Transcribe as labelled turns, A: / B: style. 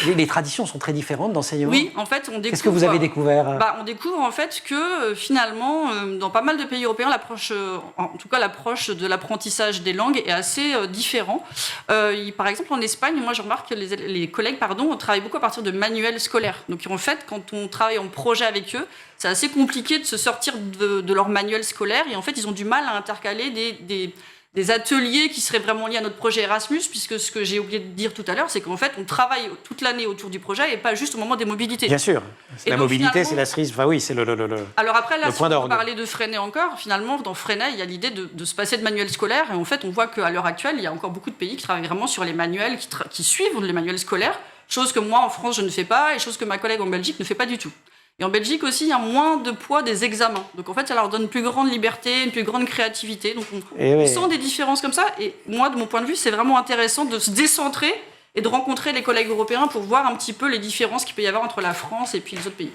A: les traditions sont très différentes d'enseignement.
B: Oui, en fait, on découvre...
A: Qu'est-ce que vous avez découvert?
B: On découvre en fait que finalement, dans pas mal de pays européens, l'approche de l'apprentissage des langues est assez différente. Par exemple, en Espagne, moi je remarque que les collègues travaillent beaucoup à partir de manuels scolaires. Donc en fait, quand on travaille en projet avec eux, c'est assez compliqué de se sortir de leur manuel scolaire et en fait, ils ont du mal à intercaler des ateliers qui seraient vraiment liés à notre projet Erasmus, puisque ce que j'ai oublié de dire tout à l'heure, c'est qu'en fait, on travaille toute l'année autour du projet et pas juste au moment des mobilités.
A: Bien sûr. La mobilité, c'est la cerise. Enfin oui, c'est le
B: alors après, là,
A: le
B: si
A: point
B: on
A: d'orgue.
B: peut parler de Freinet encore, finalement, dans Freinet, il y a l'idée de se passer de manuels scolaires. Et en fait, on voit qu'à l'heure actuelle, il y a encore beaucoup de pays qui travaillent vraiment sur les manuels, qui suivent les manuels scolaires, chose que moi, en France, je ne fais pas, et chose que ma collègue en Belgique ne fait pas du tout. Et en Belgique aussi, il y a moins de poids des examens. Donc en fait, ça leur donne une plus grande liberté, une plus grande créativité. Donc on sent des différences comme ça. Et moi, de mon point de vue, c'est vraiment intéressant de se décentrer et de rencontrer les collègues européens pour voir un petit peu les différences qu'il peut y avoir entre la France et puis les autres pays.